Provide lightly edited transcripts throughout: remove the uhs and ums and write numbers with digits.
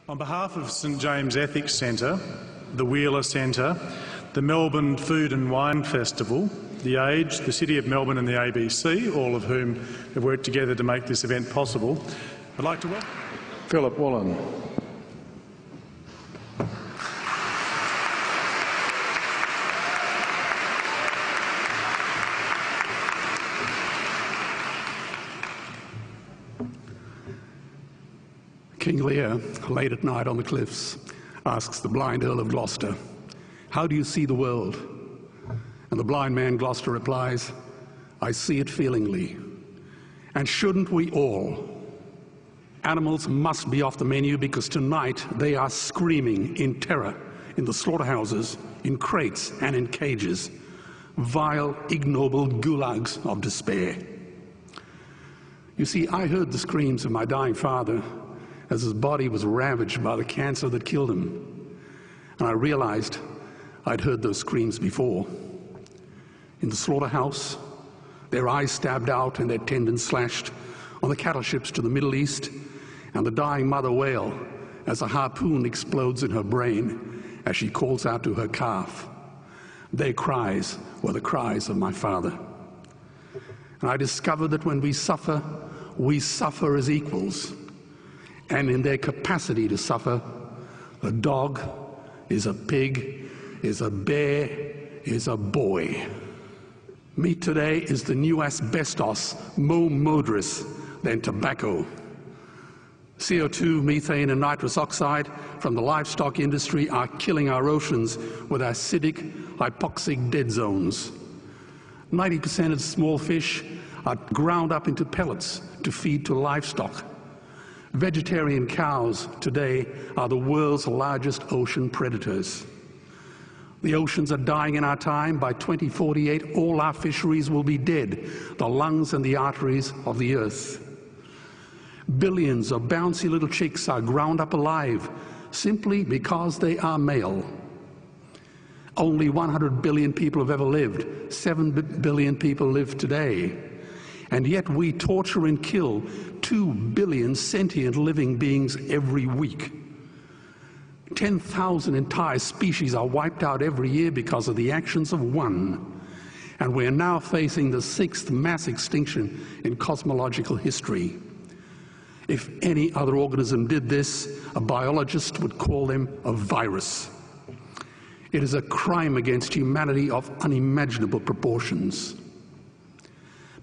On behalf of St James Ethics Centre, the Wheeler Centre, the Melbourne Food and Wine Festival, The Age, the City of Melbourne and the ABC, all of whom have worked together to make this event possible, I'd like to welcome Philip Woolen. King Lear, late at night on the cliffs, asks the blind Earl of Gloucester, "How do you see the world?" And the blind man Gloucester replies, "I see it feelingly. And shouldn't we all? Animals must be off the menu because tonight they are screaming in terror in the slaughterhouses, in crates and in cages, vile, ignoble gulags of despair." You see, I heard the screams of my dying father as his body was ravaged by the cancer that killed him. And I realized I'd heard those screams before. In the slaughterhouse, their eyes stabbed out and their tendons slashed, on the cattle ships to the Middle East, and the dying mother wail as a harpoon explodes in her brain as she calls out to her calf. Their cries were the cries of my father. And I discovered that when we suffer as equals. And in their capacity to suffer, a dog is a pig, is a bear, is a boy. Meat today is the new asbestos, more murderous than tobacco. CO2, methane and nitrous oxide from the livestock industry are killing our oceans with acidic, hypoxic dead zones. 90% of small fish are ground up into pellets to feed to livestock. Vegetarian cows today are the world's largest ocean predators. The oceans are dying in our time. By 2048, all our fisheries will be dead, the lungs and the arteries of the earth. Billions of bouncy little chicks are ground up alive simply because they are male. Only 100 billion people have ever lived. 7 billion people live today. And yet we torture and kill 2 billion sentient living beings every week. 10,000 entire species are wiped out every year because of the actions of one. And we're now facing the 6th mass extinction in cosmological history. If any other organism did this, a biologist would call them a virus. It is a crime against humanity of unimaginable proportions.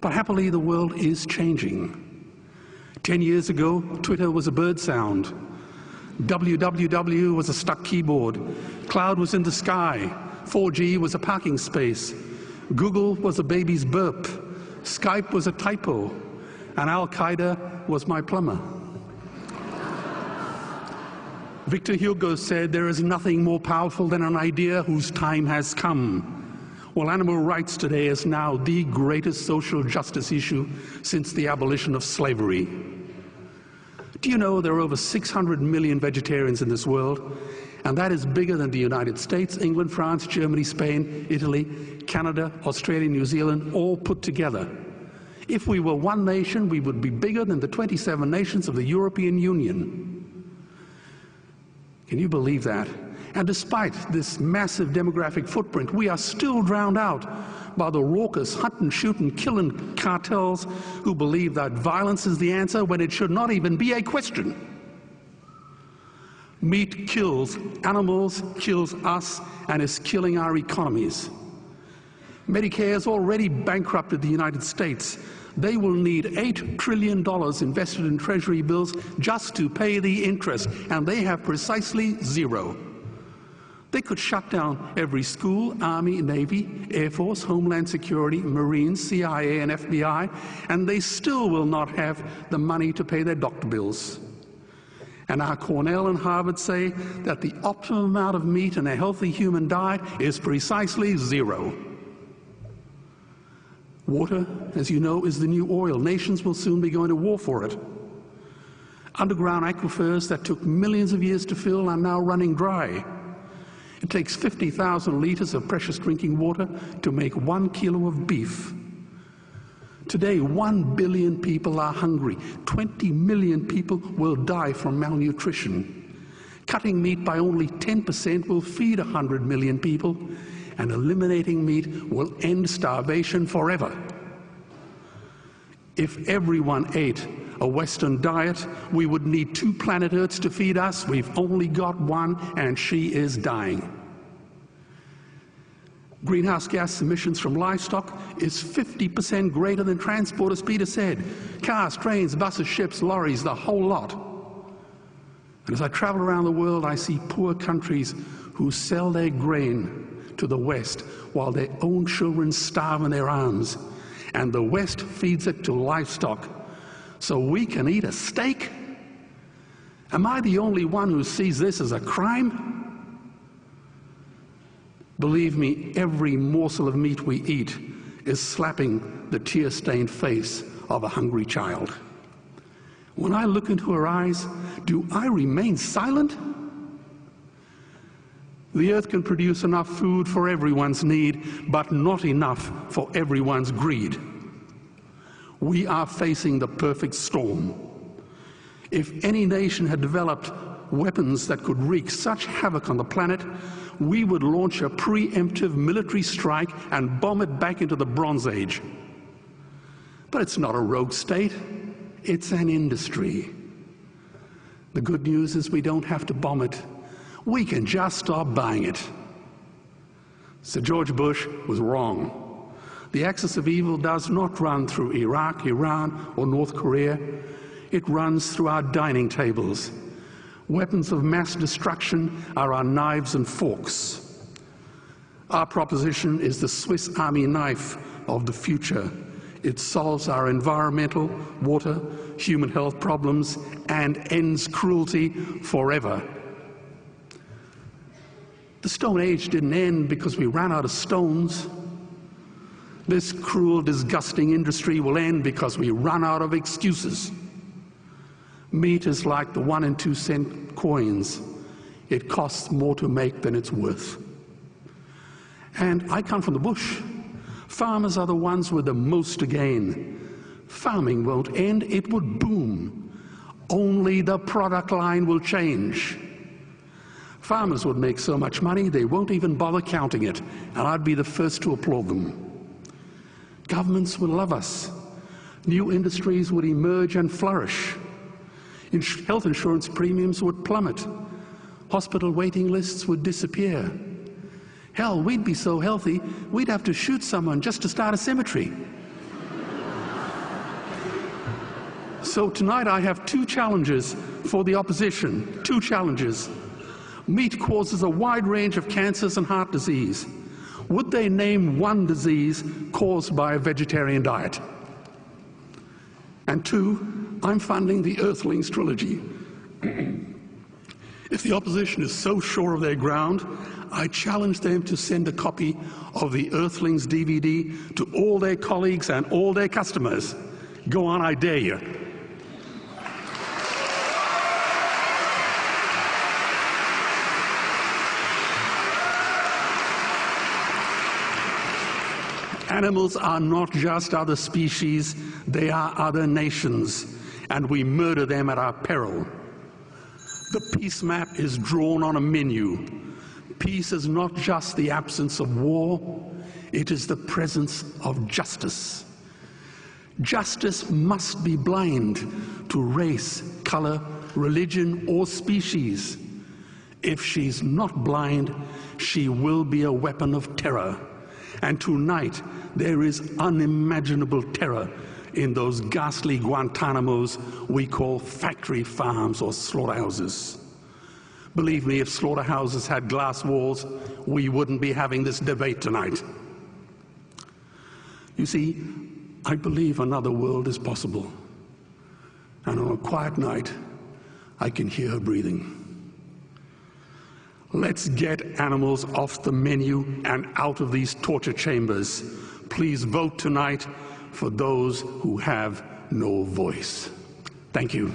But happily, the world is changing. 10 years ago, Twitter was a bird sound. www was a stuck keyboard. Cloud was in the sky. 4G was a parking space. Google was a baby's burp. Skype was a typo. And Al-Qaeda was my plumber. Victor Hugo said, "There is nothing more powerful than an idea whose time has come." Well, animal rights today is now the greatest social justice issue since the abolition of slavery. Do you know there are over 600 million vegetarians in this world? And that is bigger than the United States, England, France, Germany, Spain, Italy, Canada, Australia, New Zealand, all put together. If we were one nation, we would be bigger than the 27 nations of the European Union. Can you believe that? And despite this massive demographic footprint, we are still drowned out by the raucous hunting, shooting, killing cartels who believe that violence is the answer when it should not even be a question. Meat kills animals, kills us, and is killing our economies. Medicare has already bankrupted the United States. They will need $8 trillion invested in treasury bills just to pay the interest, and they have precisely zero. They could shut down every school, Army, Navy, Air Force, Homeland Security, Marines, CIA, and FBI, and they still will not have the money to pay their doctor bills. And our Cornell and Harvard say that the optimum amount of meat in a healthy human diet is precisely zero. Water, as you know, is the new oil. Nations will soon be going to war for it. Underground aquifers that took millions of years to fill are now running dry. It takes 50,000 liters of precious drinking water to make 1 kilo of beef. Today, 1 billion people are hungry. 20 million people will die from malnutrition. Cutting meat by only 10% will feed 100 million people, and eliminating meat will end starvation forever. If everyone ate a Western diet, we would need 2 planet Earths to feed us. We've only got one, and she is dying. Greenhouse gas emissions from livestock is 50% greater than transport, as Peter said. Cars, trains, buses, ships, lorries, the whole lot. And as I travel around the world, I see poor countries who sell their grain to the West while their own children starve in their arms. And the West feeds it to livestock so we can eat a steak? Am I the only one who sees this as a crime? Believe me, every morsel of meat we eat is slapping the tear-stained face of a hungry child. When I look into her eyes, do I remain silent? The earth can produce enough food for everyone's need, but not enough for everyone's greed. We are facing the perfect storm. If any nation had developed weapons that could wreak such havoc on the planet, we would launch a preemptive military strike and bomb it back into the Bronze Age. But it's not a rogue state, it's an industry. The good news is we don't have to bomb it. We can just stop buying it. Sir George Bush was wrong. The axis of evil does not run through Iraq, Iran, or North Korea. It runs through our dining tables. Weapons of mass destruction are our knives and forks. Our proposition is the Swiss Army knife of the future. It solves our environmental, water, human health problems and ends cruelty forever. The Stone Age didn't end because we ran out of stones. This cruel, disgusting industry will end because we run out of excuses. Meat is like the 1 and 2 cent coins. It costs more to make than it's worth. And I come from the bush. Farmers are the ones with the most to gain. Farming won't end, it would boom. Only the product line will change. Farmers would make so much money they won't even bother counting it, and I'd be the first to applaud them. Governments would love us. New industries would emerge and flourish. Health insurance premiums would plummet. Hospital waiting lists would disappear. Hell, we'd be so healthy, we'd have to shoot someone just to start a cemetery. So tonight I have 2 challenges for the opposition. 2 challenges. Meat causes a wide range of cancers and heart disease. Would they name one disease caused by a vegetarian diet? And 2, I'm funding the Earthlings trilogy. If the opposition is so sure of their ground, I challenge them to send a copy of the Earthlings DVD to all their colleagues and all their customers. Go on, I dare you. Animals are not just other species, they are other nations, and we murder them at our peril. The peace map is drawn on a menu. Peace is not just the absence of war, it is the presence of justice. Justice must be blind to race, color, religion, or species. If she's not blind, she will be a weapon of terror. And tonight, there is unimaginable terror in those ghastly Guantanamos we call factory farms or slaughterhouses. Believe me, if slaughterhouses had glass walls, we wouldn't be having this debate tonight. You see, I believe another world is possible. And on a quiet night, I can hear her breathing. Let's get animals off the menu and out of these torture chambers. Please vote tonight for those who have no voice. Thank you.